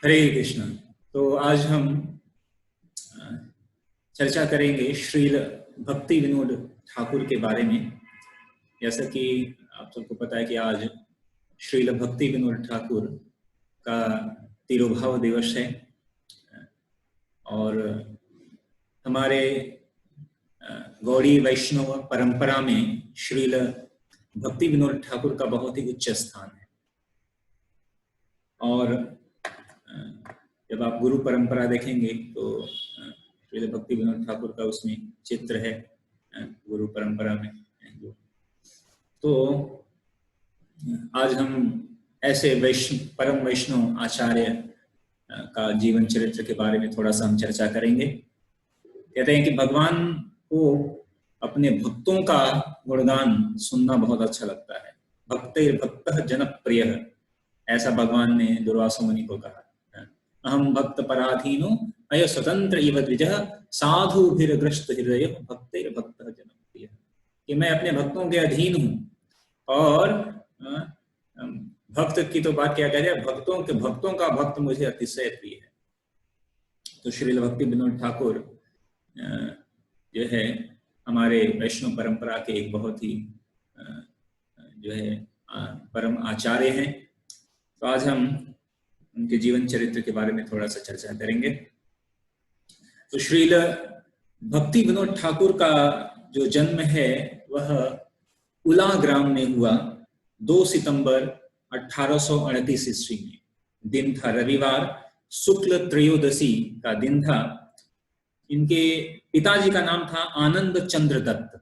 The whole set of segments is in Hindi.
हरे कृष्ण। तो आज हम चर्चा करेंगे श्रील भक्ति विनोद ठाकुर के बारे में। जैसा कि आप सबको पता है कि आज श्रील भक्ति विनोद ठाकुर का तिरुभाव दिवस है और हमारे गौड़ी वैष्णव परंपरा में श्रील भक्ति विनोद ठाकुर का बहुत ही उच्च स्थान है। और जब आप गुरु परंपरा देखेंगे तो श्रील भक्ति विनोद ठाकुर का उसमें चित्र है गुरु परंपरा में। तो आज हम ऐसे परम वैष्णव आचार्य का जीवन चरित्र के बारे में थोड़ा सा हम चर्चा करेंगे। कहते हैं कि भगवान को अपने भक्तों का गुणगान सुनना बहुत अच्छा लगता है। भक्तिर भक्त जनप्रिय, ऐसा भगवान ने दुर्वासा मुनि को कहा। अहम भक्त पराधीनो अय स्वतंत्र इव द्विजः साधुभिर्ग्रस्त हृदय भक्तिर भक्त जनप्रिय, कि मैं अपने भक्तों के अधीन हूँ और भक्त की तो बात क्या कहते हैं, भक्तों का भक्त मुझे अतिशय प्रिय है। तो श्रील भक्ति विनोद ठाकुर जो है हमारे वैष्णव परंपरा के एक बहुत ही जो है परम आचार्य हैं। तो आज हम उनके जीवन चरित्र के बारे में थोड़ा सा चर्चा करेंगे। तो श्रील भक्ति विनोद ठाकुर का जो जन्म है वह उला ग्राम में हुआ 2 सितंबर 1838 ईस्वी में। दिन था रविवार, शुक्ल त्रयोदशी का दिन था। इनके पिताजी का नाम था आनंद चंद्र दत्त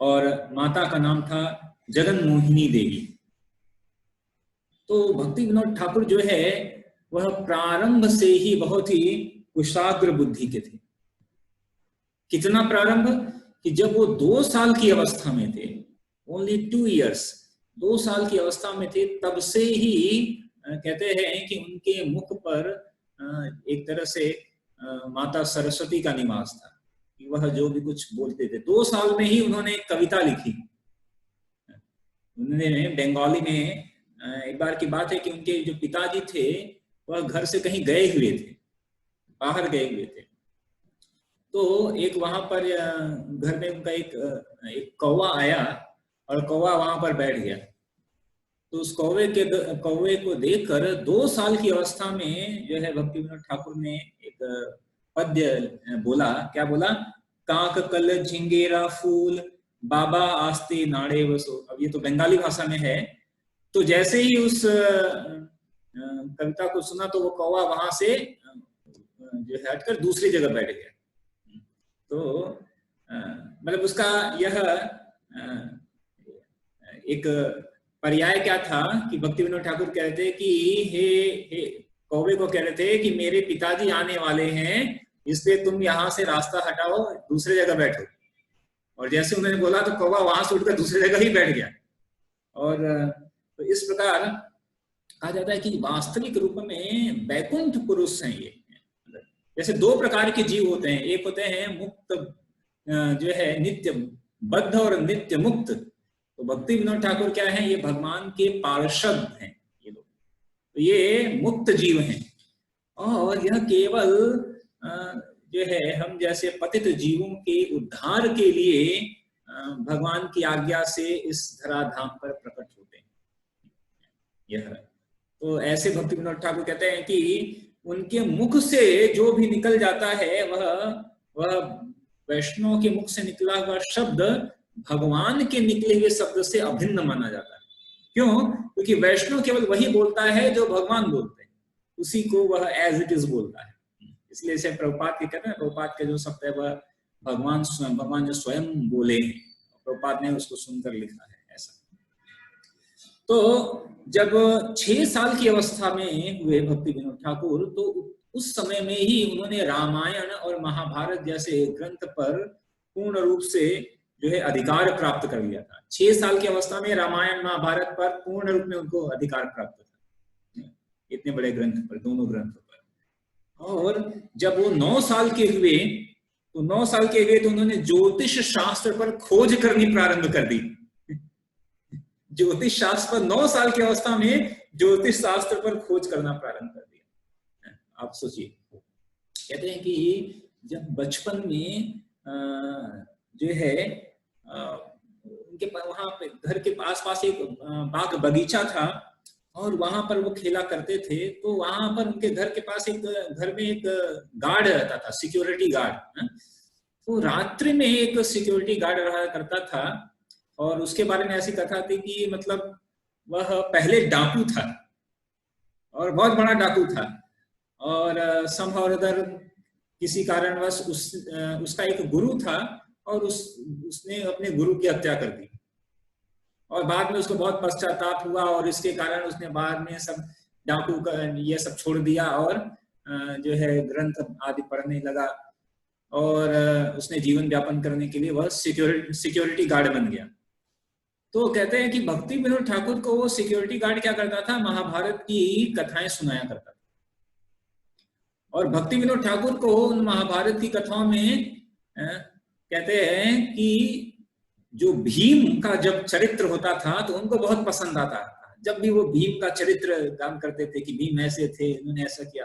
और माता का नाम था जगन मोहिनी देवी। तो भक्ति विनोद ठाकुर जो है वह प्रारंभ से ही बहुत ही कुशाग्र बुद्धि के थे। कितना प्रारंभ कि जब वो 2 साल की अवस्था में थे, ओनली 2 years, 2 साल की अवस्था में थे, तब से ही कहते हैं कि उनके मुख पर एक तरह से माता सरस्वती का निवास था कि वह जो भी कुछ बोलते थे। 2 साल में ही उन्होंने एक कविता लिखी। उन्होंने बंगाली में, एक बार की बात है कि उनके जो पिताजी थे वह घर से कहीं गए हुए थे, बाहर गए हुए थे। तो एक वहां पर घर में उनका एक कौवा आया और कौवा वहां पर बैठ गया। तो उस कौवे को देखकर 2 साल की अवस्था में जो है भक्ति विनोद ठाकुर ने एक पद्य बोला। क्या बोला? काक कल झिंगेरा फूल बाबा आस्ते नाड़े वसो। अब ये तो बंगाली भाषा में है। तो जैसे ही उस कविता को सुना तो वो कौवा वहां से जो है हटकर दूसरी जगह बैठ गया। तो मतलब उसका यह एक पर्याय क्या था कि भक्ति विनोद ठाकुर कहते कि हे कौवे को कह रहे थे कि मेरे पिताजी आने वाले हैं, इसलिए तुम यहाँ से रास्ता हटाओ, दूसरी जगह बैठो। और जैसे उन्होंने बोला तो कौवा वहां से उठकर दूसरी जगह ही बैठ गया। और तो इस प्रकार कहा जाता है कि वास्तविक रूप में वैकुंठ पुरुष हैं ये। जैसे 2 प्रकार के जीव होते हैं, एक होते हैं मुक्त जो है नित्य बद्ध और नित्य मुक्त। तो भक्ति विनोद ठाकुर क्या है? ये भगवान के पार्षद हैं ये लोग। तो ये मुक्त जीव हैं और यह केवल जो है हम जैसे पतित जीवों के उद्धार के लिए भगवान की आज्ञा से इस धराधाम पर प्रकट होते हैं। यह तो ऐसे भक्ति विनोद ठाकुर कहते हैं कि उनके मुख से जो भी निकल जाता है वह वैष्णव के मुख से निकला हुआ शब्द भगवान के निकले हुए शब्द से अभिन्न माना जाता है। क्यों? क्योंकि वैष्णव केवल वही बोलता है जो भगवान बोलते हैं, उसी को वह एज इट इज बोलता है। इसलिए इसे प्रभुपाद के कहते हैं, प्रभुपाद के जो शब्द है वह भगवान जो स्वयं बोले हैं, प्रभुपाद ने उसको सुनकर लिखा है ऐसा। तो जब 6 साल की अवस्था में हुए भक्ति विनोद ठाकुर, तो उस समय में ही उन्होंने रामायण और महाभारत जैसे ग्रंथ पर पूर्ण रूप से जो है अधिकार प्राप्त कर लिया था। 6 साल की अवस्था में रामायण महाभारत पर पूर्ण रूप में उनको अधिकार प्राप्त था, इतने बड़े ग्रंथ पर, दोनों ग्रंथों पर। और जब वो 9 साल के हुए तो उन्होंने ज्योतिष शास्त्र पर खोज करनी प्रारंभ कर दी। ज्योतिष शास्त्र पर 9 साल की अवस्था में ज्योतिष शास्त्र पर खोज करना प्रारंभ कर दिया। आप सोचिए, कहते हैं कि जब बचपन में जो है उनके वहां पे घर के आसपास एक बाग बगीचा था और वहां पर वो खेला करते थे, तो वहां पर उनके घर के पास एक घर में एक गार्ड रहता था, सिक्योरिटी गार्ड। तो रात्रि में एक सिक्योरिटी गार्ड रहा करता था और उसके बारे में ऐसी कथा थी कि मतलब वह पहले डाकू था और बहुत बड़ा डाकू था, और समहाउ और अदर किसी कारणवश उसका एक गुरु था और उसने अपने गुरु की हत्या कर दी और बाद में उसको बहुत पश्चाताप हुआ और इसके कारण उसने बाद में सब डाकू का ये सब छोड़ दिया और जो है ग्रंथ आदि पढ़ने लगा और उसने जीवन व्यापन करने के लिए वह सिक्योरिटी गार्ड बन गया। तो कहते हैं कि भक्ति विनोद ठाकुर को वो सिक्योरिटी गार्ड क्या करता था, महाभारत की कथाएं सुनाया करता था और भक्ति विनोद ठाकुर को उन महाभारत की कथाओं में कहते हैं कि जो भीम का जब चरित्र होता था तो उनको बहुत पसंद आता था। जब भी वो भीम का चरित्र गान करते थे कि भीम ऐसे थे, उन्होंने ऐसा किया,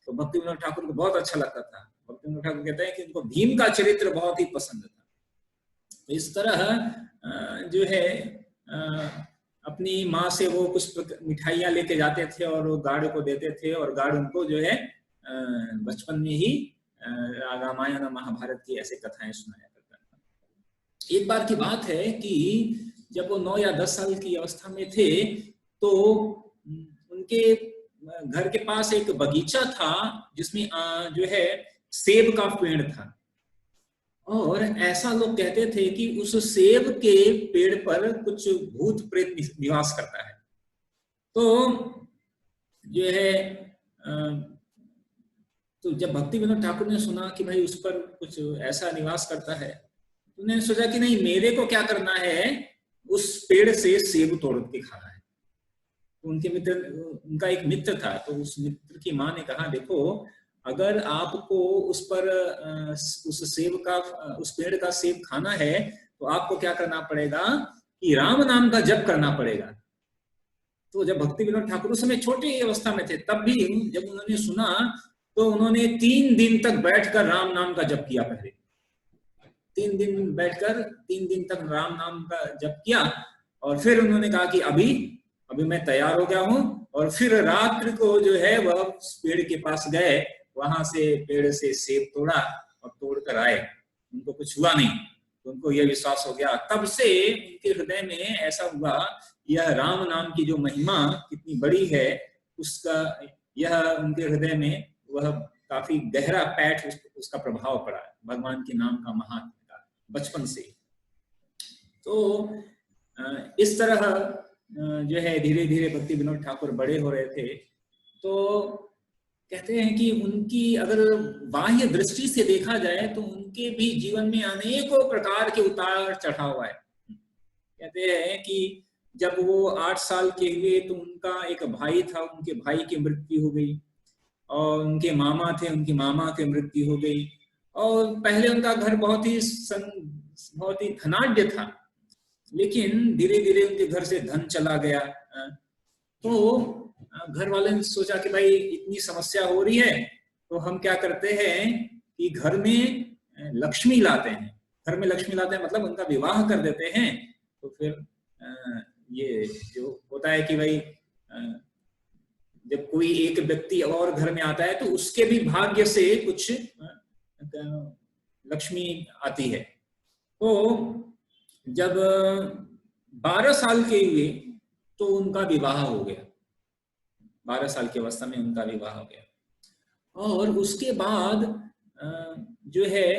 तो भक्ति विनोद ठाकुर को बहुत अच्छा लगता था। भक्ति विनोद ठाकुर कहते हैं कि उनको भीम का चरित्र बहुत ही पसंद था। तो इस तरह जो है अपनी माँ से वो कुछ मिठाइयाँ लेके जाते थे और वो गार्ड को देते थे और गार्ड उनको जो है बचपन में ही रामायण और महाभारत की ऐसे कथाएं सुनाया करता था। एक बार की बात है कि जब वो 9 या 10 साल की अवस्था में थे तो उनके घर के पास एक बगीचा था जिसमें जो है सेब का पेड़ था और ऐसा लोग कहते थे कि उस सेब के पेड़ पर कुछ भूत प्रेत निवास करता है। तो जो है तो जब भक्ति विनोद ठाकुर ने सुना कि भाई उस पर कुछ ऐसा निवास करता है, तो उन्होंने सोचा कि नहीं, मेरे को क्या करना है, उस पेड़ से सेब तोड़ के खाना है। तो उनका एक मित्र था, तो उस मित्र की माँ ने कहा, देखो अगर आपको उस पेड़ का सेब खाना है तो आपको क्या करना पड़ेगा कि राम नाम का जप करना पड़ेगा। तो जब भक्ति विनोद ठाकुर उस समय छोटी अवस्था में थे, तब भी जब उन्होंने सुना तो उन्होंने 3 दिन तक बैठकर राम नाम का जप किया। पहले 3 दिन बैठकर 3 दिन तक राम नाम का जप किया और फिर उन्होंने कहा कि अभी मैं तैयार हो गया हूं, और फिर रात्रि को जो है वह पेड़ के पास गए, वहां से पेड़ से सेब तोड़ा और तोड़ कर आए। उनको कुछ हुआ नहीं, तो उनको यह विश्वास हो गया। तब से उनके हृदय में ऐसा हुआ, यह राम नाम की जो महिमा कितनी बड़ी है, उसका यह उनके हृदय में वह काफी गहरा पैठ उसका प्रभाव पड़ा, भगवान के नाम का महात्म का बचपन से। तो इस तरह जो है धीरे धीरे भक्ति विनोद ठाकुर बड़े हो रहे थे। तो कहते हैं कि उनकी अगर बाह्य दृष्टि से देखा जाए तो उनके भी जीवन में अनेकों प्रकार के उतार चढ़ाव आए। कहते हैं कि जब वो 8 साल के हुए तो उनका एक भाई था, उनके भाई की मृत्यु हो गई, और उनके मामा थे, उनकी मामा की मृत्यु हो गई। और पहले उनका घर बहुत ही धनाढ्य था, लेकिन धीरे धीरे उनके घर से धन चला गया। तो घर वाले ने सोचा कि भाई इतनी समस्या हो रही है, तो हम क्या करते हैं कि घर में लक्ष्मी लाते हैं। घर में लक्ष्मी लाते हैं मतलब उनका विवाह कर देते हैं। तो फिर ये जो होता है कि भाई जब कोई एक व्यक्ति और घर में आता है तो उसके भी भाग्य से कुछ लक्ष्मी आती है। तो जब 12 साल के हुए तो उनका विवाह हो गया। 12 साल की अवस्था में उनका विवाह हो गया, और उसके बाद जो है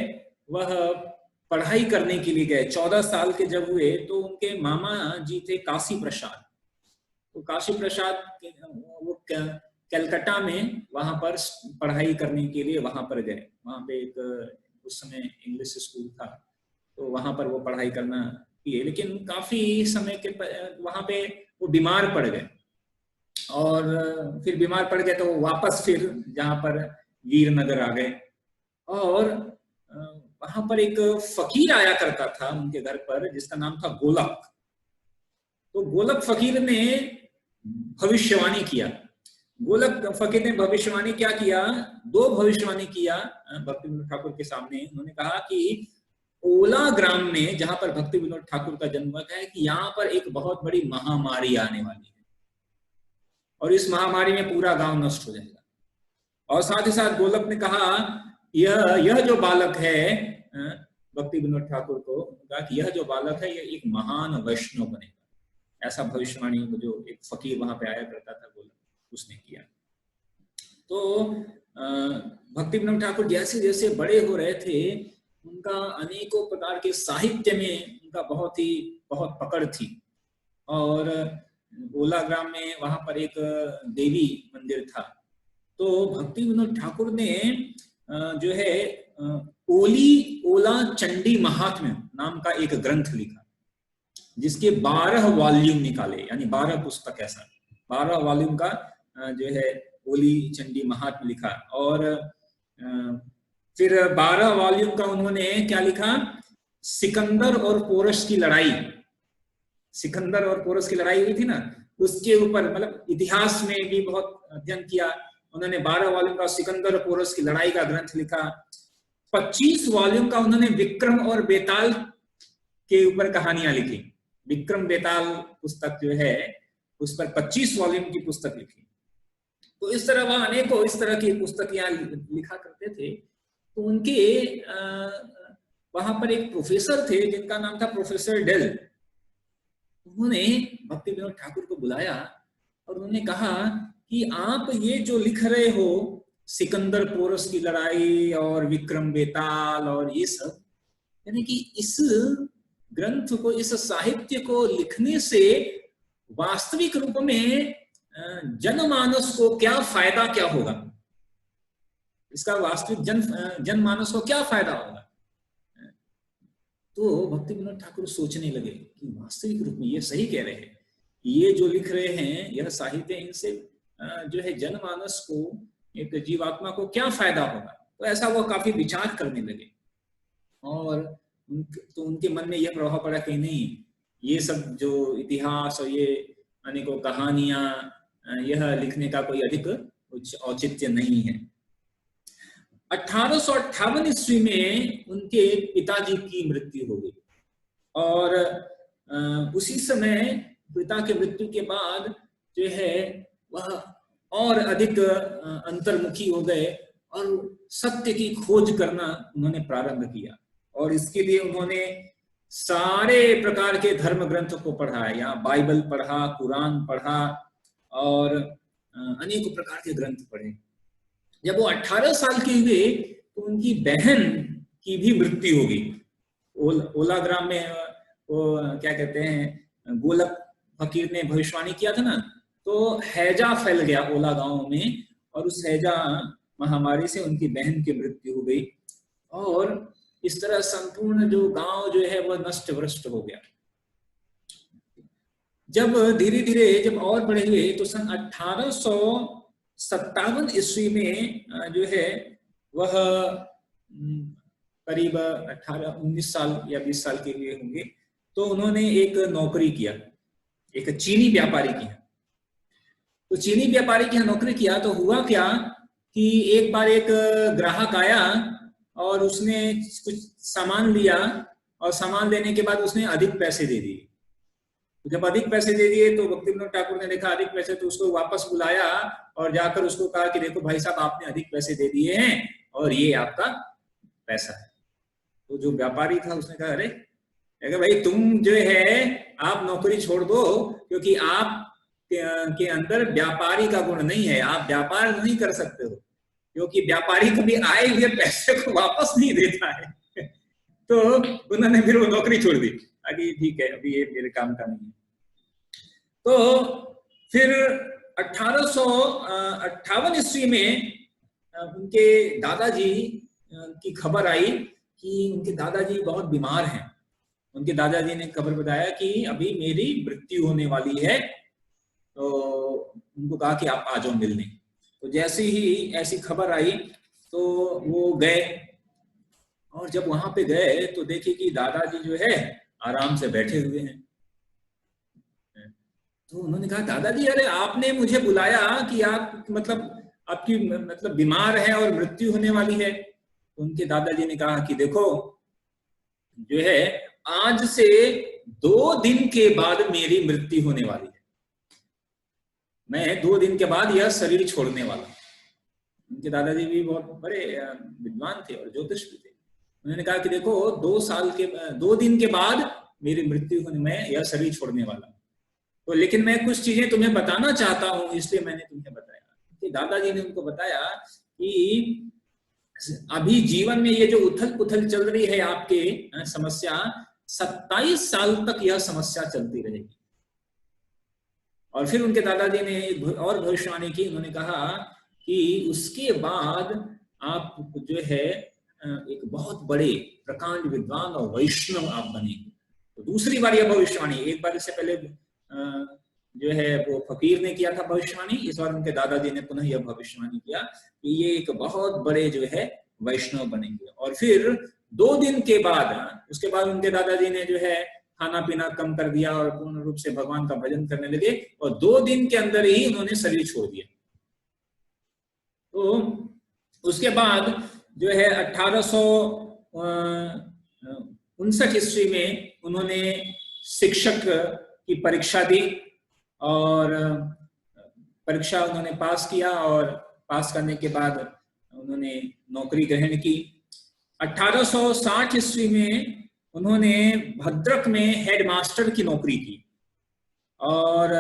वह पढ़ाई करने के लिए गए। 14 साल के जब हुए तो उनके मामा जी थे काशी प्रसाद। तो काशी प्रसाद वो कलकत्ता में वहां पर पढ़ाई करने के लिए वहां पर गए। वहां पे एक उस समय इंग्लिश स्कूल था, तो वहां पर वो पढ़ाई करना किए, लेकिन काफी समय के वहां पे वो बीमार पड़ गए, और फिर बीमार पड़ गए तो वापस फिर जहां पर वीरनगर आ गए। और वहां पर एक फकीर आया करता था उनके घर पर, जिसका नाम था गोलक। तो गोलक फकीर ने भविष्यवाणी किया। गोलक फकीर ने भविष्यवाणी क्या किया, दो भविष्यवाणी किया भक्ति विनोद ठाकुर के सामने। उन्होंने कहा कि ओला ग्राम में, जहां पर भक्ति विनोद ठाकुर का जन्म हुआ है, कि यहाँ पर एक बहुत बड़ी महामारी आने वाली है और इस महामारी में पूरा गांव नष्ट हो जाएगा। और साथ ही साथ गोलक ने कहा यह जो बालक है, भक्ति विनोद ठाकुर को कहा कि यह जो बालक है यह एक महान वैष्णव बनेगा। ऐसा भविष्यवाणी जो एक फकीर वहां पे आया करता था गोलक, उसने किया। तो भक्ति विनोद ठाकुर जैसे जैसे बड़े हो रहे थे, उनका अनेकों प्रकार के साहित्य में उनका बहुत पकड़ थी। और ओला ग्राम में वहां पर एक देवी मंदिर था। तो भक्ति विनोद ठाकुर ने जो है ओला चंडी महात्म्य नाम का एक ग्रंथ लिखा, जिसके 12 वॉल्यूम निकाले, यानी 12 पुस्तक, ऐसा 12 वॉल्यूम का जो है ओली चंडी महात्म्य लिखा। और फिर 12 वॉल्यूम का उन्होंने क्या लिखा, सिकंदर और पोरस की लड़ाई, सिकंदर और पोरस की लड़ाई हुई थी ना, उसके ऊपर, मतलब इतिहास में भी बहुत अध्ययन किया उन्होंने। 12 वॉल्यूम का सिकंदर और पोरस की लड़ाई का ग्रंथ लिखा। 25 वॉल्यूम का उन्होंने विक्रम और बेताल के ऊपर कहानियां लिखी। विक्रम बेताल पुस्तक जो है उस पर 25 वॉल्यूम की पुस्तक लिखी। तो इस तरह वह अनेकों इस तरह की पुस्तकें लिखा करते थे। तो उनके वहां पर एक प्रोफेसर थे जिनका नाम था प्रोफेसर डेल। उन्होंने भक्ति विनोद ठाकुर को बुलाया और उन्होंने कहा कि आप ये जो लिख रहे हो, सिकंदर पोरस की लड़ाई और विक्रम बेताल और ये सब, यानी कि इस ग्रंथ को, इस साहित्य को लिखने से वास्तविक रूप में जनमानस को क्या फायदा, क्या होगा, इसका वास्तविक जनमानस को क्या फायदा होगा। तो भक्ति विनोद ठाकुर सोचने लगे कि वास्तविक रूप में ये सही कह रहे हैं, ये जो लिख रहे हैं यह साहित्य, इनसे जो है जनमानस को, एक जीवात्मा को क्या फायदा होगा। तो ऐसा वो काफी विचार करने लगे। और तो उनके मन में यह प्रभाव पड़ा कि नहीं, ये सब जो इतिहास और ये अनेकों कहानियां, यह लिखने का कोई अधिक औचित्य नहीं है। 1858 ईस्वी में उनके पिताजी की मृत्यु हो गई। और उसी समय पिता के मृत्यु के बाद जो है वह और अधिक अंतर्मुखी हो गए और सत्य की खोज करना उन्होंने प्रारंभ किया। और इसके लिए उन्होंने सारे प्रकार के धर्म ग्रंथों को पढ़ा, यहाँ बाइबल पढ़ा, कुरान पढ़ा और अनेकों प्रकार के ग्रंथ पढ़े। जब वो 18 साल के हुए तो उनकी बहन की भी मृत्यु हो गई। ओला ग्राम में वो क्या कहते हैं, गोलक फकीर ने भविष्यवाणी किया था ना, तो हैजा फैल गया ओला गांव में और उस हैजा महामारी से उनकी बहन की मृत्यु हो गई। और इस तरह संपूर्ण जो गांव जो है वह नष्ट भ्रष्ट हो गया। जब धीरे धीरे जब और बड़े हुए तो सन 1857 ईस्वी में जो है वह करीब 19 साल या 20 साल के लिए होंगे, तो उन्होंने एक नौकरी किया, एक चीनी व्यापारी की। तो चीनी व्यापारी की नौकरी किया तो हुआ क्या कि एक बार एक ग्राहक आया और उसने कुछ सामान लिया और सामान लेने के बाद उसने अधिक पैसे दे दिए। तो जब अधिक पैसे दे दिए तो भक्ति विनोद ठाकुर ने देखा अधिक पैसे, तो उसको वापस बुलाया और जाकर उसको कहा कि देखो भाई साहब, आपने अधिक पैसे दे दिए हैं और ये आपका पैसा है। तो जो व्यापारी था उसने कहा अरे भाई तुम जो है आप नौकरी छोड़ दो, क्योंकि आप के अंदर व्यापारी का गुण नहीं है, आप व्यापार नहीं कर सकते हो, क्योंकि व्यापारी कभी आए हुए पैसे को वापस नहीं देता है। तो उन्होंने फिर वो नौकरी छोड़ दी, अभी ठीक है, अभी ये मेरे काम का नहीं है। तो फिर 1858 ईस्वी में उनके दादाजी की खबर आई कि उनके दादाजी बहुत बीमार हैं। उनके दादाजी ने खबर बताया कि अभी मेरी मृत्यु होने वाली है, तो उनको कहा कि आप आ जाओ मिलने। तो जैसे ही ऐसी खबर आई तो वो गए, और जब वहां पे गए तो देखे कि दादाजी जो है आराम से बैठे हुए हैं। तो उन्होंने कहा दादाजी अरे आपने मुझे बुलाया कि आप मतलब आपकी मतलब बीमार है और मृत्यु होने वाली है। तो उनके दादाजी ने कहा कि देखो जो है आज से 2 दिन के बाद मेरी मृत्यु होने वाली है, मैं 2 दिन के बाद यह शरीर छोड़ने वाला। उनके दादाजी भी बहुत बड़े विद्वान थे और ज्योतिष भी थे। उन्होंने कहा कि देखो 2 दिन के बाद मेरी मृत्यु होने में यह शरीर छोड़ने वाला, तो लेकिन मैं कुछ चीजें तुम्हें बताना चाहता हूं इसलिए मैंने तुम्हें बताया। कि दादाजी ने उनको बताया कि अभी जीवन में ये जो उथल पुथल चल रही है आपके समस्या, 27 साल तक यह समस्या चलती रहेगी। और फिर उनके दादाजी ने और भविष्यवाणी की। उन्होंने कहा कि उसके बाद आप जो है एक बहुत बड़े प्रकांड विद्वान और वैष्णव आप बनेंगे। तो दूसरी बार यह भविष्यवाणी, एक बार इससे पहले जो है वो फकीर ने किया था भविष्यवाणी, इस बार उनके दादाजी ने पुनः यह भविष्यवाणी किया कि ये एक बहुत बड़े जो है वैष्णव बनेंगे। और फिर 2 दिन के बाद, उसके बाद उनके दादाजी ने जो है खाना पीना कम कर दिया और पूर्ण रूप से भगवान का भजन करने लगे और 2 दिन के अंदर ही उन्होंने शरीर छोड़ दिया। तो उसके बाद जो है 1859 ईस्वी में उन्होंने शिक्षक की परीक्षा दी और परीक्षा उन्होंने पास किया और पास करने के बाद उन्होंने नौकरी ग्रहण की। 1860 ईस्वी में उन्होंने भद्रक में हेडमास्टर की नौकरी की और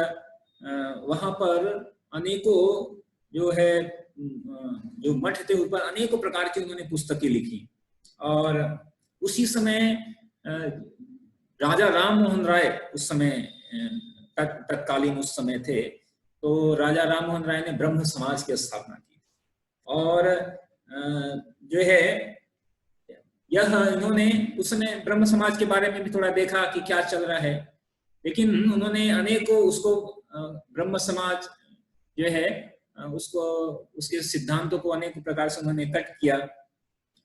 वहां पर अनेकों जो है जो मठ थे उस पर अनेकों प्रकार की उन्होंने पुस्तकें लिखी। और उसी समय राजा राम मोहन राय उस समय तत्कालीन उस समय थे, तो राजा राम मोहन राय ने ब्रह्म समाज की स्थापना की और जो है यह इन्होंने उस समय ब्रह्म समाज के बारे में भी थोड़ा देखा कि क्या चल रहा है, लेकिन उन्होंने अनेकों उसको ब्रह्म समाज जो है उसको उसके सिद्धांतों को अनेक प्रकार से उन्होंने कट किया।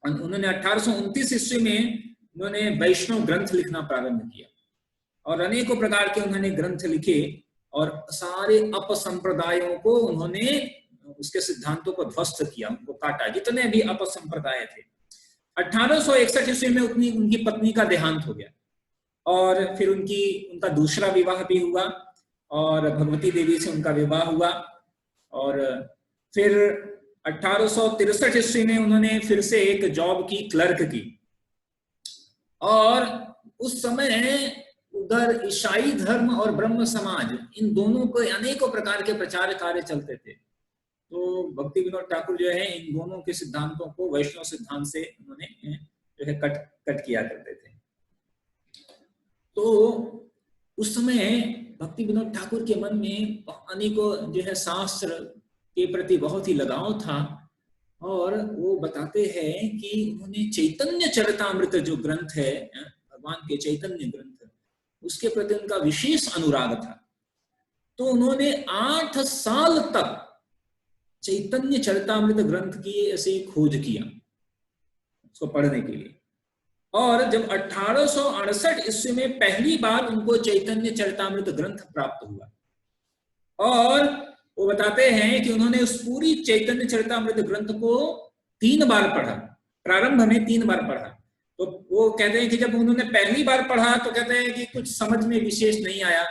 उन्होंने 1829 ईस्वी में उन्होंने वैष्णव ग्रंथ लिखना प्रारंभ किया और अनेकों प्रकार के उन्होंने ग्रंथ लिखे और सारे अपसंप्रदायों को उन्होंने उसके सिद्धांतों को ध्वस्त किया, उनको काटा, जितने भी अपसंप्रदाय थे। 1861 ईस्वी में उनकी पत्नी का देहांत हो गया और फिर उनका दूसरा विवाह भी हुआ और भगवती देवी से उनका विवाह हुआ। और फिर 1863 ईस्वी में उन्होंने फिर से एक जॉब की, क्लर्क की। और उस समय उधर ईसाई धर्म और ब्रह्म समाज, इन दोनों को अनेकों प्रकार के प्रचार कार्य चलते थे। तो भक्ति विनोद ठाकुर जो है इन दोनों के सिद्धांतों को वैष्णव सिद्धांत से उन्होंने जो है कट किया करते थे। तो उस समय भक्ति विनोद ठाकुर के मन में अनेकों जो है शास्त्र के प्रति बहुत ही लगाव था और वो बताते हैं कि उन्होंने चैतन्य चरितामृत जो ग्रंथ है, भगवान के चैतन्य ग्रंथ, उसके प्रति उनका विशेष अनुराग था। तो उन्होंने 8 साल तक चैतन्य चरितामृत ग्रंथ की ऐसे खोज किया उसको पढ़ने के लिए। और जब 1868 ईस्वी में पहली बार उनको चैतन्य चरितामृत ग्रंथ प्राप्त हुआ और वो बताते हैं कि उन्होंने उस पूरी चैतन्य चरितामृत ग्रंथ को 3 बार पढ़ा, प्रारंभ में 3 बार पढ़ा। तो वो कहते हैं कि जब उन्होंने पहली बार पढ़ा तो कहते हैं कि कुछ समझ में विशेष नहीं आया।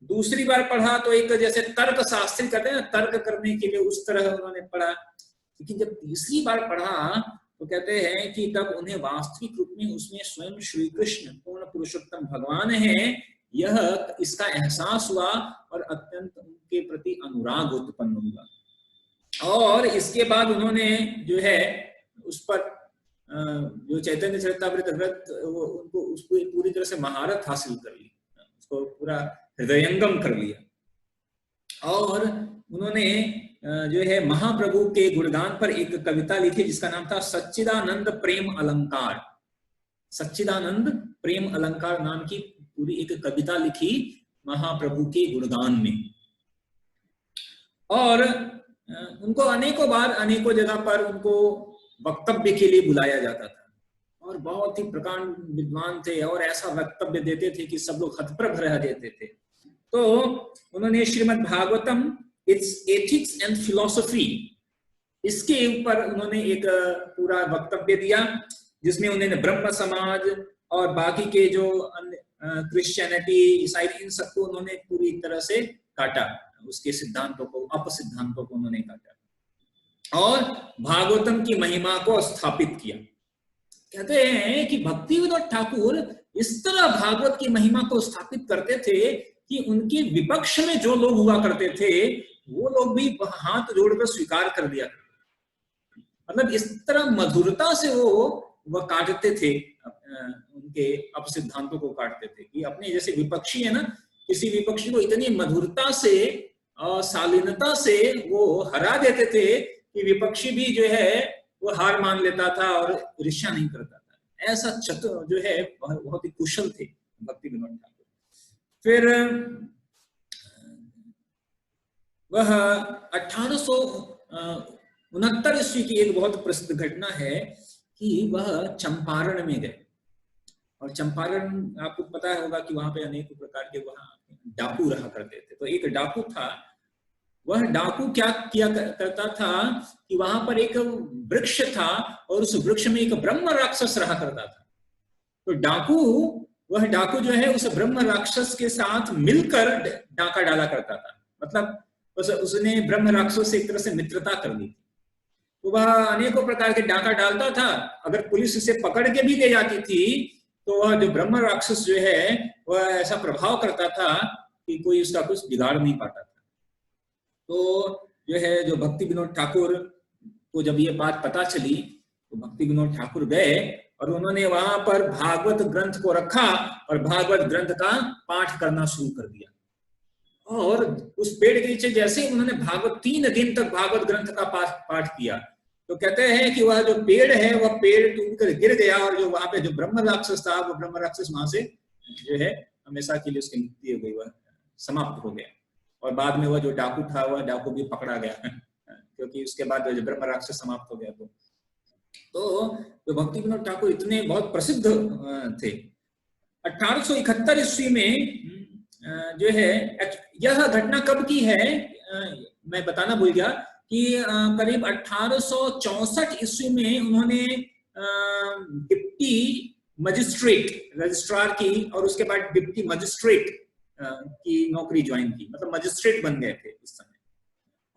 दूसरी बार पढ़ा तो एक जैसे तर्क शास्त्री कहते हैं, तर्क करने के लिए उस तरह उन्होंने पढ़ा। लेकिन जब तीसरी बार पढ़ा तो कहते हैं कि तब उन्हें वास्तविक रूप में उसमें स्वयं श्री कृष्ण पूर्ण पुरुषोत्तम भगवान है यह इसका एहसास हुआ और अत्यंत उनके प्रति अनुराग उत्पन्न हुआ। और इसके बाद उन्होंने जो है उस पर जो चैतन्य चरितामृत ग्रंथ उनको उसको पूरी तरह से महारत हासिल कर ली, उसको पूरा हृदयंगम कर लिया। और उन्होंने जो है महाप्रभु के गुणगान पर एक कविता लिखी जिसका नाम था सच्चिदानंद प्रेम अलंकार। सच्चिदानंद प्रेम अलंकार नाम की पूरी एक कविता लिखी महाप्रभु के गुणगान में। और उनको अनेकों बार अनेकों जगह पर उनको वक्तव्य के लिए बुलाया जाता था और बहुत ही प्रकांड विद्वान थे और ऐसा वक्तव्य देते थे कि सब लोग हतप्रभ रह देते थे। तो उन्होंने Shrimad Bhagavatam it's ethics and philosophy, इसके ऊपर उन्होंने एक पूरा वक्तव्य दिया, जिसमें उन्होंने ब्रह्म समाज और बाकी के जो क्रिश्चियनिटी, ईसाई, इन सबको उन्होंने पूरी तरह से काटा, उसके सिद्धांतों को, अपसिद्धांतों को उन्होंने काटा और भागवतम की महिमा को स्थापित किया। कहते हैं कि भक्ति विनोद ठाकुर इस तरह भागवत की महिमा को स्थापित करते थे कि उनके विपक्ष में जो लोग हुआ करते थे वो लोग भी हाथ जोड़कर स्वीकार कर दिया। मतलब इस तरह मधुरता से वो काटते थे, उनके अपसिद्धांतों को काटते थे कि अपने जैसे विपक्षी है ना, किसी विपक्षी को इतनी मधुरता से और शालीनता से वो हरा देते थे कि विपक्षी भी जो है वो हार मान लेता था और ईर्ष्या नहीं करता था। ऐसा चतुर जो है बहुत ही कुशल थे भक्ति विनोद ठाकुर। फिर वह 1869 ईस्वी की एक बहुत प्रसिद्ध घटना है कि वह चंपारण में गए, और चंपारण आपको पता होगा कि वहां पे अनेक प्रकार के वहां डाकू रहा करते थे। तो एक डाकू था, वह डाकू क्या किया करता था कि वहां पर एक वृक्ष था और उस वृक्ष में एक ब्रह्म राक्षस रहा करता था। तो वह डाकू जो है उस ब्रह्म राक्षस के साथ मिलकर डाका डाला करता था, मतलब उसने ब्रह्म राक्षस से एक तरह से मित्रता कर ली थी। तो वह अनेकों प्रकार के डाका डालता था, अगर पुलिस इसे पकड़ के भी ले जाती थी तो वह जो ब्रह्म राक्षस जो है वह ऐसा प्रभाव करता था कि कोई उसका कुछ बिगाड़ नहीं पाता था। तो जो है जो भक्ति विनोद ठाकुर को जब ये बात पता चली तो भक्ति विनोद ठाकुर गए और उन्होंने वहां पर भागवत ग्रंथ को रखा और भागवत ग्रंथ का पाठ करना शुरू कर दिया। और उस पेड़ के नीचे जैसे उन्होंने भागवत 3 दिन तक भागवत ग्रंथ का पाठ किया तो कहते हैं कि वह जो पेड़ है वह पेड़ टूटकर गिर गया और जो वहां पे जो ब्रह्म राक्षस था वो ब्रह्म राक्षस वहां से जो है हमेशा के लिए उसकी मुक्ति हो गई, वह समाप्त हो गया। और बाद में वह जो डाकू था वह डाकू भी पकड़ा गया क्योंकि उसके बाद जो ब्रह्म राक्षस समाप्त हो गया। तो जो भक्ति विनोद ठाकुर इतने बहुत प्रसिद्ध थे। 1871 ईस्वी में जो है, यह घटना कब की है मैं बताना भूल गया कि करीब 1864 ईस्वी में उन्होंने डिप्टी मजिस्ट्रेट रजिस्ट्रार की और उसके बाद डिप्टी मजिस्ट्रेट की नौकरी ज्वाइन की, मतलब मजिस्ट्रेट बन गए थे उस समय।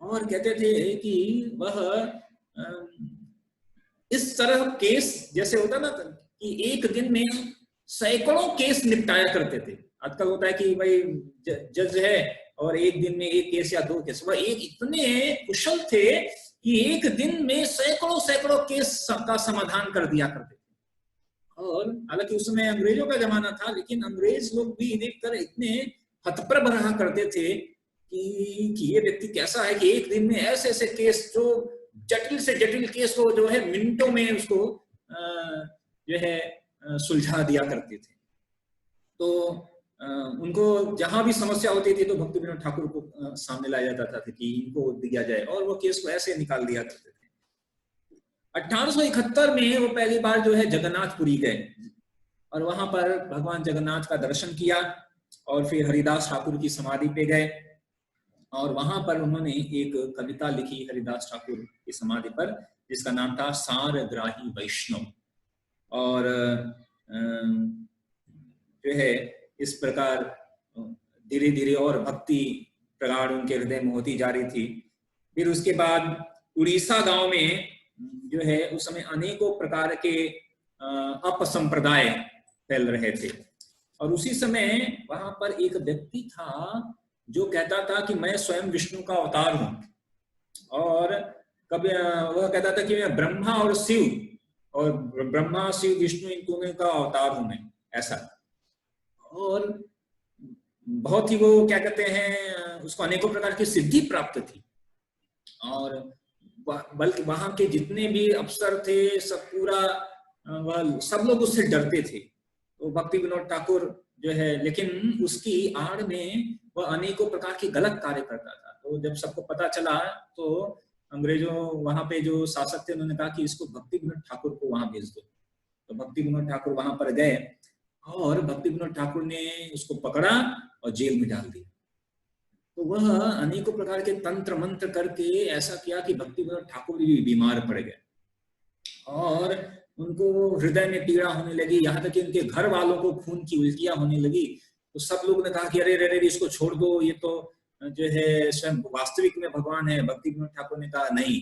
और कहते थे कि वह इस तरह केस जैसे होता ना कि एक दिन में सैकड़ों केस निपटाया करते थे। आजकल होता है कि भाई जज है और एक दिन में एक केस या 2 केस, वह एक इतने कुशल थे कि एक दिन में सैकड़ों केस का समाधान कर दिया करते थे। और हालांकि उस समय अंग्रेजों का जमाना था, लेकिन अंग्रेज लोग भी देखकर इतने हतप्रभ रहा करते थे कि ये व्यक्ति कैसा है कि एक दिन में ऐसे ऐसे केस, जो जटिल से जटिल केस को जो है मिनटों में उसको जो है सुलझा दिया करते थे। तो उनको जहां भी समस्या होती थी तो भक्ति विनोद ठाकुर को सामने लाया जाता था कि इनको दिया जाए और वो केस को ऐसे निकाल दिया करते थे। 1871 में वो पहली बार जो है जगन्नाथपुरी गए और वहां पर भगवान जगन्नाथ का दर्शन किया और फिर हरिदास ठाकुर की समाधि पे गए और वहां पर उन्होंने एक कविता लिखी हरिदास ठाकुर की समाधि पर, जिसका नाम था सारग्राही वैष्णव। और जो है इस प्रकार धीरे धीरे और भक्ति प्रगाढ़ उनके हृदय में होती जा रही थी। फिर उसके बाद उड़ीसा गांव में जो है उस समय अनेकों प्रकार के अपसंप्रदाय फैल रहे थे और उसी समय वहां पर एक व्यक्ति था जो कहता था कि मैं स्वयं विष्णु का अवतार हूं, और कभी वह कहता था कि मैं ब्रह्मा और शिव, और ब्रह्मा शिव विष्णु इन दोनों का अवतार हूं मैं, ऐसा। और बहुत ही वो क्या कहते हैं, उसको अनेकों प्रकार की सिद्धि प्राप्त थी और बल्कि वहां के जितने भी अफसर थे सब लोग उससे डरते थे। तो भक्ति विनोद ठाकुर जो है, लेकिन उसकी आड़ में वह अनेकों प्रकार के गलत कार्य करता था। तो जब सबको पता चला तो अंग्रेजों वहां पे जो शासक थे उन्होंने कहा कि इसको भक्ति विनोद ठाकुर को वहां भेज दो। तो भक्ति विनोद ठाकुर वहां पर गए और भक्ति विनोद ठाकुर ने उसको पकड़ा और जेल में डाल दिया। तो वह अनेकों प्रकार के तंत्र मंत्र करके ऐसा किया कि भक्ति विनोद ठाकुर जी बीमार पड़ गए और उनको हृदय में पीड़ा होने लगी, यहाँ तक कि उनके घर वालों को खून की उल्टियां होने लगी। तो सब लोग ने कहा कि अरे अरे इसको छोड़ दो, ये तो जो है स्वयं वास्तविक में भगवान है। भक्ति विनोद ठाकुर ने कहा नहीं,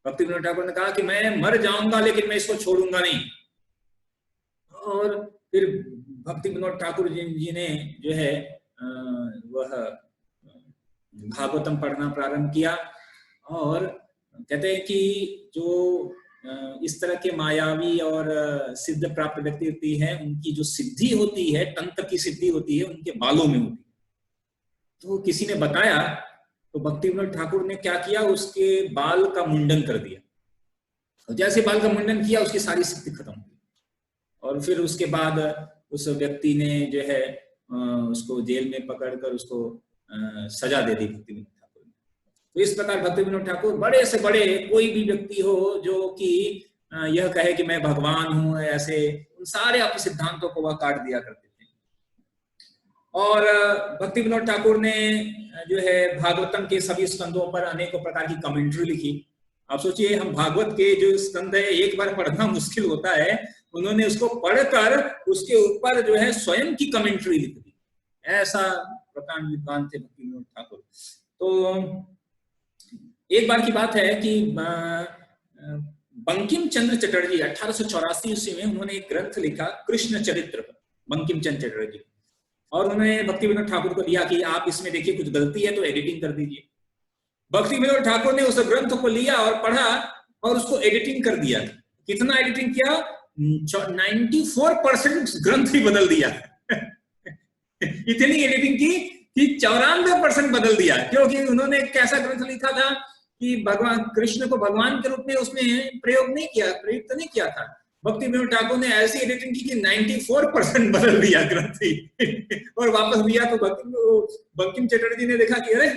भक्ति विनोद ठाकुर ने कहा कि मैं मर जाऊंगा लेकिन मैं इसको छोड़ूंगा नहीं। और फिर भक्ति विनोद ठाकुर जी ने जो है वह भागवतम पढ़ना प्रारंभ किया और कहते हैं कि जो इस तरह के मायावी और सिद्ध प्राप्त व्यक्ति हैं, उनकी जो सिद्धि होती है, तंत्र की सिद्धि होती है, उनके बालों में होती है। तो किसी ने बताया तो भक्ति विनोद ठाकुर ने क्या किया, उसके बाल का मुंडन कर दिया और जैसे बाल का मुंडन किया उसकी सारी सिद्धि खत्म हुई। और फिर उसके बाद उस व्यक्ति ने जो है उसको जेल में पकड़कर उसको सजा दे दी भक्ति विनोद ठाकुर ने। तो इस प्रकार भक्ति विनोद ठाकुर बड़े से बड़े कोई भी व्यक्ति हो जो कि यह कहे कि मैं भगवान हूं, ऐसे उन सारे अपने सिद्धांतों को वह काट दिया करते थे। और भक्ति विनोद ठाकुर ने जो है भागवतम के सभी स्कंदों पर अनेकों प्रकार की कमेंट्री लिखी। आप सोचिए, हम भागवत के जो स्कंद है एक बार पढ़ना मुश्किल होता है, उन्होंने उसको पढ़कर उसके ऊपर जो है स्वयं की कमेंट्री लिख दी। ऐसा प्रकांड विद्वान थे भक्ति विनोद ठाकुर। तो एक बार की बात है कि बंकिम चंद्र चटर्जी 1884 ईस्वी में उन्होंने एक ग्रंथ लिखा कृष्ण चरित्र, बंकिम चंद्र चटर्जी, और उन्होंने भक्ति विनोद ठाकुर को दिया कि आप इसमें देखिए कुछ गलती है तो एडिटिंग कर दीजिए। भक्ति विनोद ठाकुर ने उस ग्रंथ को लिया और पढ़ा और उसको एडिटिंग कर दिया। कितना एडिटिंग किया? 94% ग्रंथ ही बदल दिया। इतनी एडिटिंग की कि 94% बदल दिया, क्योंकि उन्होंने एक ऐसा ग्रंथ लिखा था कि भगवान कृष्ण को भगवान के रूप में उसमें प्रयुक्त नहीं किया था। भक्ति विनोद ठाकुर ने ऐसी एडिटिंग की कि 94% बदल दिया ग्रंथ ही और वापस दिया। तो बंकिम चटर्जी ने देखा कि अरे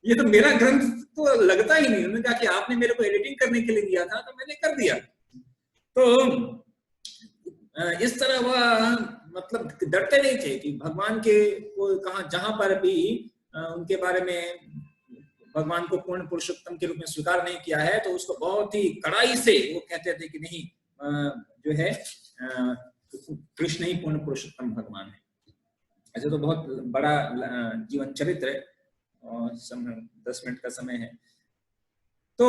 ये तो मेरा ग्रंथ तो लगता ही नहीं। उन्होंने कहा कि आपने मेरे को एडिटिंग करने के लिए दिया था तो मैंने कर दिया। तो इस तरह वह मतलब डरते नहीं थे कि भगवान के को कहा, जहां पर भी उनके बारे में भगवान को पूर्ण पुरुषोत्तम के रूप में स्वीकार नहीं किया है तो उसको बहुत ही कड़ाई से वो कहते थे कि नहीं, जो है कृष्ण ही पूर्ण पुरुषोत्तम भगवान है। अच्छा, तो बहुत बड़ा जीवन चरित्र है और 10 मिनट का समय है। तो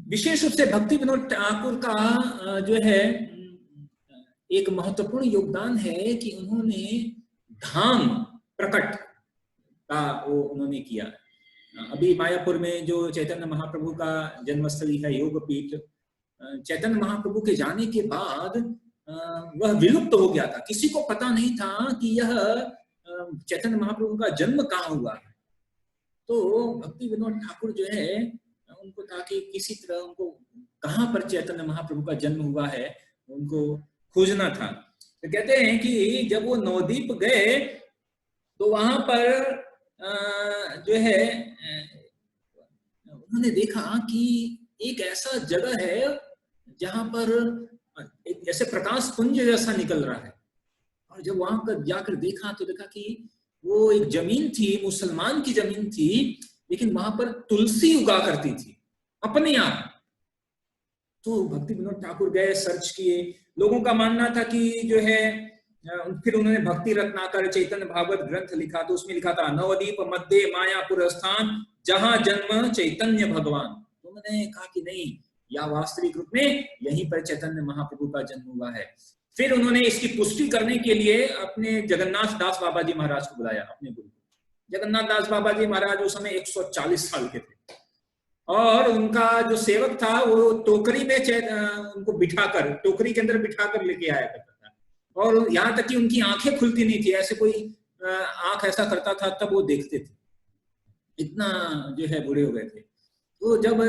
विशेष रूप से भक्ति विनोद ठाकुर का जो है एक महत्वपूर्ण योगदान है कि उन्होंने धाम प्रकट का वो उन्होंने किया। अभी मायापुर में जो चैतन्य महाप्रभु का जन्मस्थली है योगपीठ, चैतन्य महाप्रभु के जाने के बाद वह विलुप्त हो गया था। किसी को पता नहीं था कि यह चैतन्य महाप्रभु का जन्म कहाँ हुआ है। तो भक्ति विनोद ठाकुर जो है उनको था कि किसी तरह उनको कहाँ पर चैतन्य महाप्रभु का जन्म हुआ है उनको खोजना था। तो कहते हैं कि जब वो नवद्वीप गए तो वहां पर जो है उन्होंने देखा कि एक ऐसा जगह है जहां पर ऐसे प्रकाश पुंज जैसा निकल रहा है। और जब वहां पर जाकर देखा तो देखा कि वो एक जमीन थी, मुसलमान की जमीन थी, लेकिन वहां पर तुलसी उगा करती थी अपने आप। तो भक्ति विनोद ठाकुर गए, सर्च किए। लोगों का मानना था कि जो है फिर उन्होंने भक्ति रत्नाकर चैतन्य भागवत ग्रंथ लिखा तो उसमें लिखा था नवद्वीप मध्य मायापुर स्थान जहां जन्म चैतन्य भगवान। तो उन्होंने कहा कि नहीं, या वास्तविक रूप में यहीं पर चैतन्य महाप्रभु का जन्म हुआ है। फिर उन्होंने इसकी पुष्टि करने के लिए अपने जगन्नाथ दास बाबा जी महाराज को बुलाया, अपने गुरु। जगन्नाथ दास बाबा जी महाराज उस समय 140 साल के थे और उनका जो सेवक था वो टोकरी में उनको बिठाकर, टोकरी के अंदर बिठाकर लेके आया करता था। और यहाँ तक कि उनकी आंखें खुलती नहीं थी, ऐसे कोई आंख ऐसा करता था तब वो देखते थे, इतना जो है बूढ़े हो गए थे। तो जब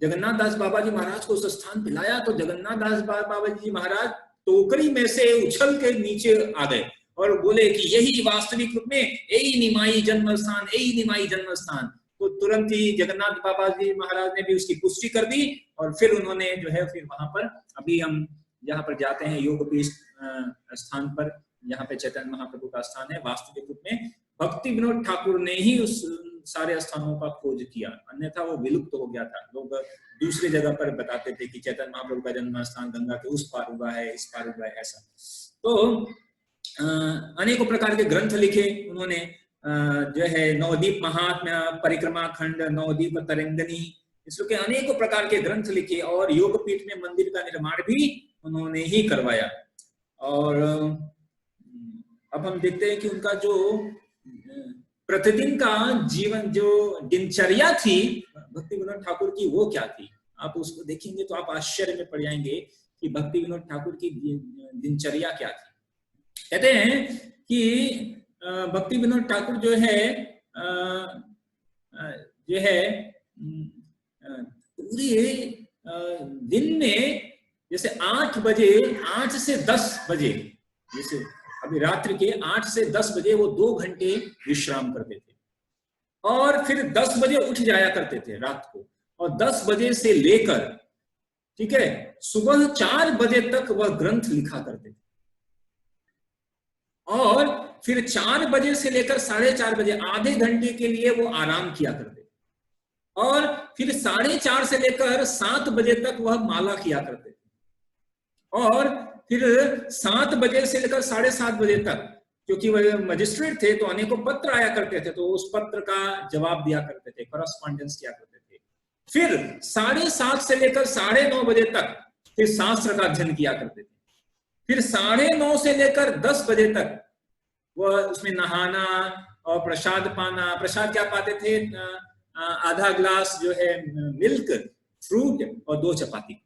जगन्नाथ दास बाबा जी महाराज को उस स्थान पे लाया तो जगन्नाथ दास बाबा जी महाराज टोकरी में से उछल के नीचे आ गए और बोले कि यही वास्तविक रूप में यही निमाई जन्म स्थान, यही निमाई जन्म स्थान। तो तुरंत ही जगन्नाथ बाबा जी महाराज ने भी उसकी पुष्टि कर दी और फिर उन्होंने जो है फिर वहां पर, अभी हम जहाँ पर जाते हैं योगपीठ स्थान पर, यहाँ पे चैतन्य महाप्रभु का स्थान है, वास्तविक रूप में भक्ति विनोद ठाकुर ने ही उस सारे स्थानों का खोज किया, अन्यथा वो विलुप्त हो गया था। लोग दूसरी जगह पर बताते थे कि चैतन्य महाप्रभु का जन्म स्थान गंगा के उस पार हुआ है, इस पार हुआ है, ऐसा। तो अनेकों प्रकार के ग्रंथ लिखे उन्होंने, जो है नवदीप महात्म्य, परिक्रमा खंड, नवदीप तरंगिणी, इसके अनेकों प्रकार के ग्रंथ लिखे और योगपीठ में मंदिर का निर्माण भी उन्होंने ही करवाया। और अब हम देखते हैं कि उनका जो प्रतिदिन का जीवन, जो दिनचर्या थी भक्ति विनोद ठाकुर की, वो क्या थी। आप उसको देखेंगे तो आप आश्चर्य में पड़ जाएंगे कि भक्ति विनोद ठाकुर की दिनचर्या क्या थी। कहते हैं कि भक्ति विनोद ठाकुर जो है पूरे दिन में जैसे 8 से 10 बजे, जैसे अभी रात्रि के 8 से 10 बजे वो 2 घंटे विश्राम करते थे और फिर 10 बजे उठ जाया करते थे रात को, और 10 बजे से लेकर, ठीक है, सुबह 4 बजे तक वह ग्रंथ लिखा करते थे और फिर 4 बजे से लेकर 4:30 बजे आधे घंटे के लिए वो आराम किया करते थे और फिर 4:30 से लेकर 7 बजे तक वह माला किया करते थे और फिर 7 बजे से लेकर 7:30 बजे तक, क्योंकि वह मजिस्ट्रेट थे तो अनेकों पत्र आया करते थे, तो उस पत्र का जवाब दिया करते थे, करस्पॉन्डेंस किया करते थे। फिर 7:30 से लेकर 9:30 बजे तक फिर शास्त्र का अध्ययन किया करते थे। फिर 9:30 से लेकर 10 बजे तक वह उसमें नहाना और प्रसाद पाना। प्रसाद क्या पाते थे? आधा ग्लास जो है मिल्क, फ्रूट और 2 चपाती।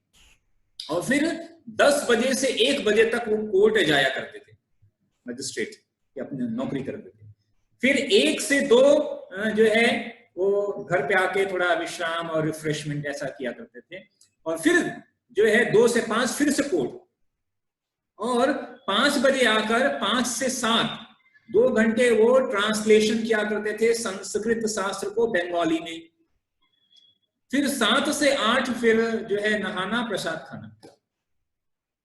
और फिर 10 बजे से 1 बजे तक वो कोर्ट जाया करते थे, मजिस्ट्रेट की अपनी नौकरी करते थे। फिर 1 से 2 जो है वो घर पे आके थोड़ा विश्राम और रिफ्रेशमेंट ऐसा किया करते थे और फिर जो है 2 से 5 फिर से कोर्ट, और 5 बजे आकर 5 से 7 2 घंटे वो ट्रांसलेशन किया करते थे संस्कृत शास्त्र को बंगाली में। फिर 7 से 8 फिर जो है नहाना, प्रसाद खाना।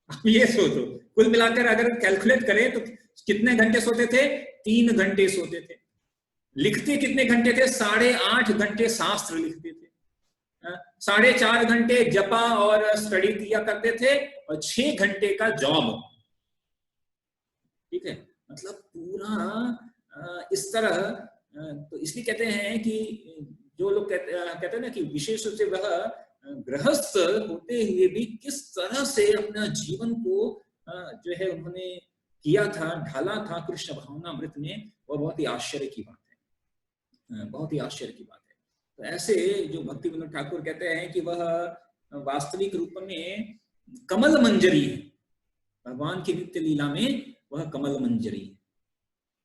अब ये सोचो, कुल मिलाकर अगर कैलकुलेट करें तो कितने घंटे सोते थे? 3 घंटे सोते थे। लिखते कितने घंटे थे? 8.5 घंटे शास्त्र लिखते थे, 4.5 घंटे जपा और स्टडी किया करते थे और 6 घंटे का जॉब। ठीक है, मतलब पूरा इस तरह। तो इसलिए कहते हैं कि जो लोग कहते हैं ना कि विशेष रूप से वह गृहस्थ होते हुए भी किस तरह से अपना जीवन को जो है उन्होंने किया था, ढाला था कृष्ण भावनामृत में, वह बहुत ही आश्चर्य की बात है, बहुत ही आश्चर्य की बात है। तो ऐसे जो भक्ति विनोद ठाकुर कहते हैं कि वह वास्तविक रूप में कमल मंजरी है, भगवान की नित्य लीला में वह कमल मंजरी है।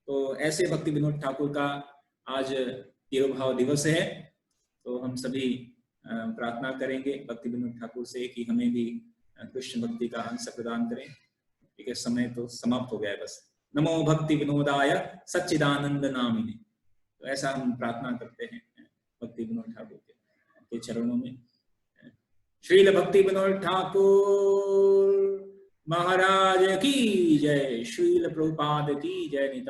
तो ऐसे भक्ति विनोद ठाकुर का आज तिरुभाव दिवस है, तो हम सभी प्रार्थना करेंगे भक्ति विनोद ठाकुर से कि हमें भी कृष्ण भक्ति का अंश प्रदान करें। ठीक है, समय तो समाप्त हो गया है बस। नमो भक्ति विनोदाय सच्चिदानंद नामिने। तो ऐसा हम प्रार्थना करते हैं भक्ति विनोद ठाकुर के चरणों में। श्रील भक्ति विनोद ठाकुर महाराज की जय, श्रील प्रभुपाद की जय।